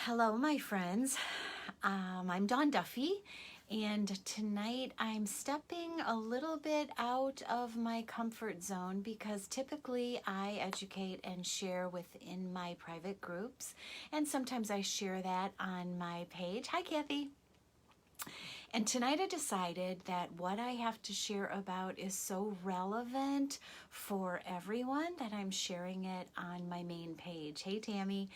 Hello, my friends. I'm Dawn Duffy, and tonight I'm stepping a little bit out of my comfort zone because typically I educate and share within my private groups, and sometimes I share that on my page. Hi, Kathy. And tonight I decided that what I have to share about is so relevant for everyone that I'm sharing it on my main page. Hey, Tammy.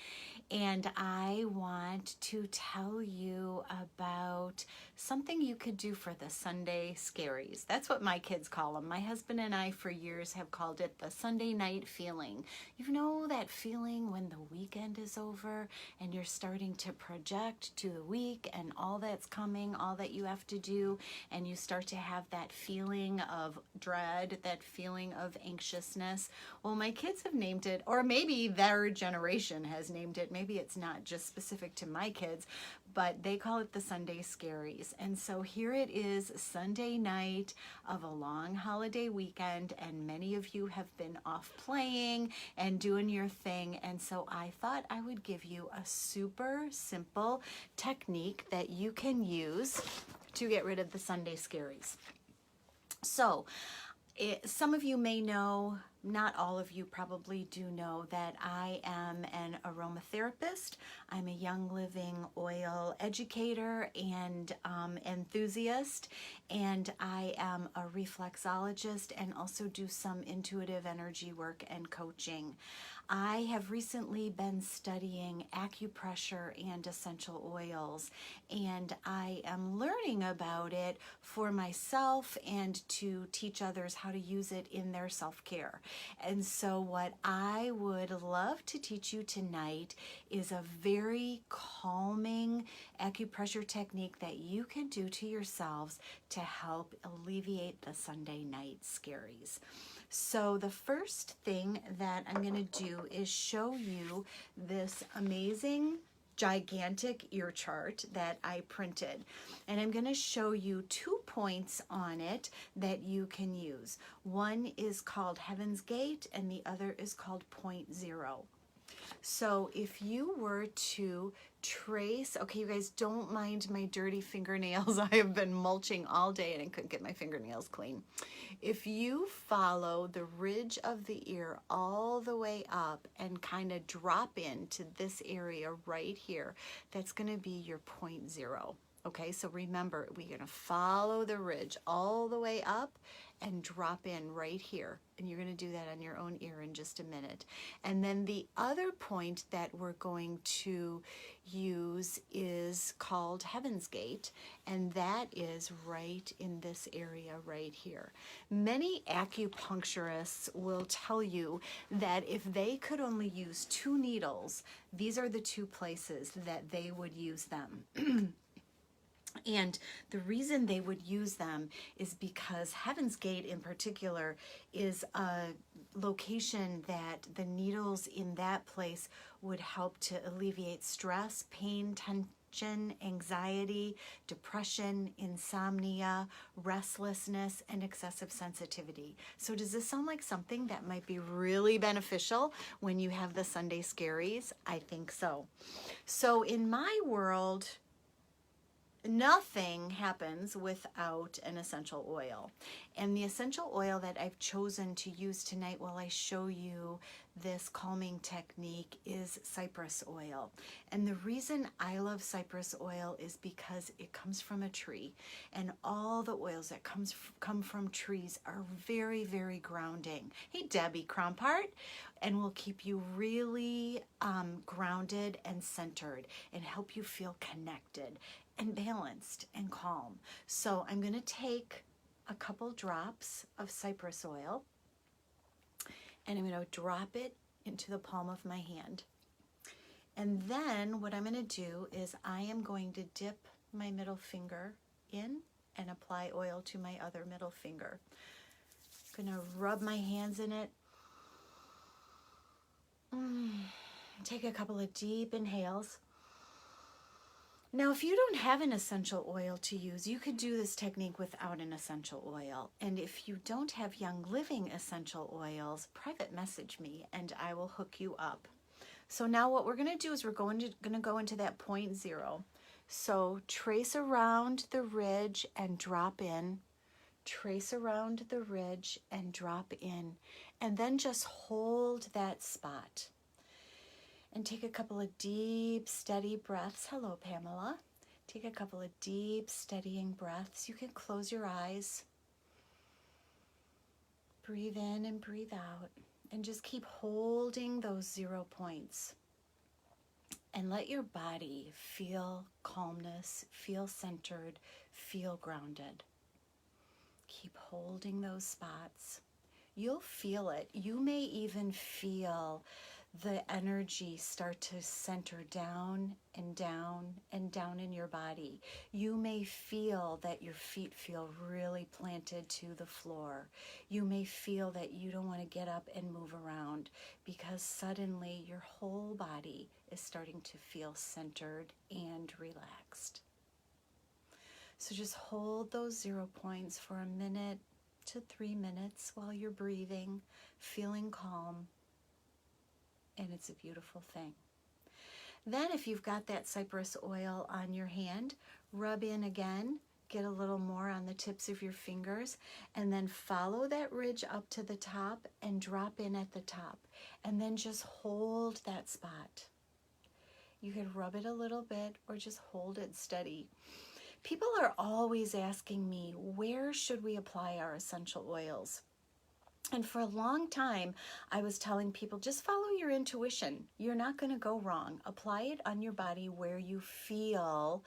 And I want to tell you about something you could do for the Sunday Scaries. That's what my kids call them. My husband and I for years have called it the Sunday night feeling. You know that feeling when the weekend is over and you're starting to project to the week and all that's coming, all that you have to do, and you start to have that feeling of dread, that feeling of anxiousness. Well, my kids have named it, or maybe their generation has named it. Maybe it's not just specific to my kids, but they call it the Sunday Scaries. And so here it is, Sunday night of a long holiday weekend, and many of you have been off playing and doing your thing. And so I thought I would give you a super simple technique that you can use to get rid of the Sunday Scaries. So, some of you may know, not all of you probably do know, that I am an aromatherapist. I'm a Young Living oil educator and enthusiast, and I am a reflexologist and also do some intuitive energy work and coaching. I have recently been studying acupressure and essential oils, and I am learning about it for myself and to teach others how to use it in their self-care. And so what I would love to teach you tonight is a very calming acupressure technique that you can do to yourselves to help alleviate the Sunday night scaries. So the first thing that I'm going to do is show you this amazing gigantic ear chart that I printed, and I'm going to show you 2 points on it that you can use. One is called Heaven's Gate and the other is called Point Zero. So if you were to trace, okay, you guys don't mind my dirty fingernails. I have been mulching all day and I couldn't get my fingernails clean. If you follow the ridge of the ear all the way up and kind of drop into this area right here, that's going to be your point zero. Okay, so remember, we're going to follow the ridge all the way up and drop in right here. And you're going to do that on your own ear in just a minute. And then the other point that we're going to use is called Heaven's Gate, and that is right in this area right here. Many acupuncturists will tell you that if they could only use 2 needles, these are the 2 places that they would use them. And the reason they would use them is because Heaven's Gate in particular is a location that the needles in that place would help to alleviate stress, pain, tension, anxiety, depression, insomnia, restlessness, and excessive sensitivity. So does this sound like something that might be really beneficial when you have the Sunday Scaries? I think so. So in my world, nothing happens without an essential oil. And the essential oil that I've chosen to use tonight while I show you this calming technique is Cypress oil. And the reason I love Cypress oil is because it comes from a tree. And all the oils that come from trees are very, very grounding. Hey, Debbie Crompart. And will keep you really grounded and centered and help you feel connected and balanced and calm. So I'm going to take a couple drops of cypress oil and I'm going to drop it into the palm of my hand. And then what I'm going to do is I am going to dip my middle finger in and apply oil to my other middle finger. I'm going to rub my hands in it. Take a couple of deep inhales. Now, if you don't have an essential oil to use, you could do this technique without an essential oil. And if you don't have Young Living essential oils, private message me and I will hook you up. So now what we're going to do is we're going to go into that point 0. So trace around the ridge and drop in. Trace around the ridge and drop in. And then just hold that spot. And take a couple of deep, steady breaths. Hello, Pamela. Take a couple of deep, steadying breaths. You can close your eyes. Breathe in and breathe out. And just keep holding those 0 points. And let your body feel calmness, feel centered, feel grounded. Keep holding those spots. You'll feel it. You may even feel the energy start to center down and down and down in your body. You may feel that your feet feel really planted to the floor. You may feel that you don't want to get up and move around because suddenly your whole body is starting to feel centered and relaxed. So just hold those 0 points for 1 minute to 3 minutes while you're breathing, feeling calm. And it's a beautiful thing. Then if you've got that cypress oil on your hand, rub in again, get a little more on the tips of your fingers, and then follow that ridge up to the top and drop in at the top. And then just hold that spot. You could rub it a little bit or just hold it steady. People are always asking me, where should we apply our essential oils? And for a long time, I was telling people, just follow your intuition. You're not going to go wrong. Apply it on your body where you feel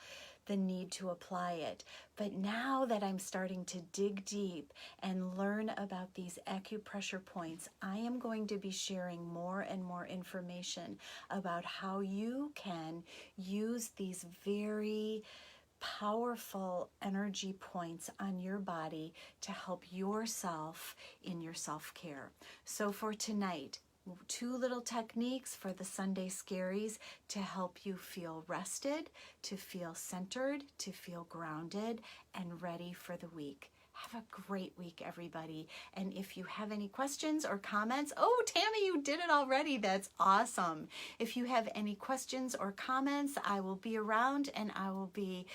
the need to apply it. But now that I'm starting to dig deep and learn about these acupressure points, I am going to be sharing more and more information about how you can use these very powerful energy points on your body to help yourself in your self-care. So for tonight, 2 little techniques for the Sunday Scaries to help you feel rested, to feel centered, to feel grounded and ready for the week. Have a great week, everybody. And if you have any questions or comments, oh, Tammy, you did it already. That's awesome. If you have any questions or comments, I will be around and I will be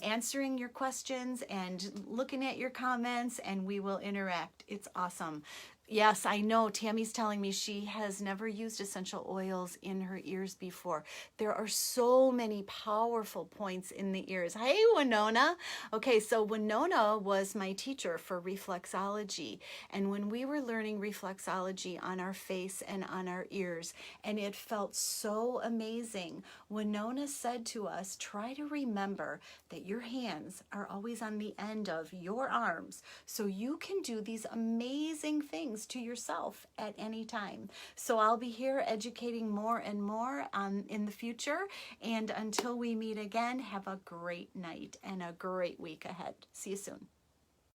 answering your questions and looking at your comments, and we will interact. It's awesome. Yes, I know. Tammy's telling me she has never used essential oils in her ears before. There are so many powerful points in the ears. Hey, Winona. Okay, so Winona was my teacher for reflexology. And when we were learning reflexology on our face and on our ears, and it felt so amazing, Winona said to us, try to remember that your hands are always on the end of your arms, so you can do these amazing things to yourself at any time. So I'll be here educating more and more in the future. And until we meet again, have a great night and a great week ahead. See you soon.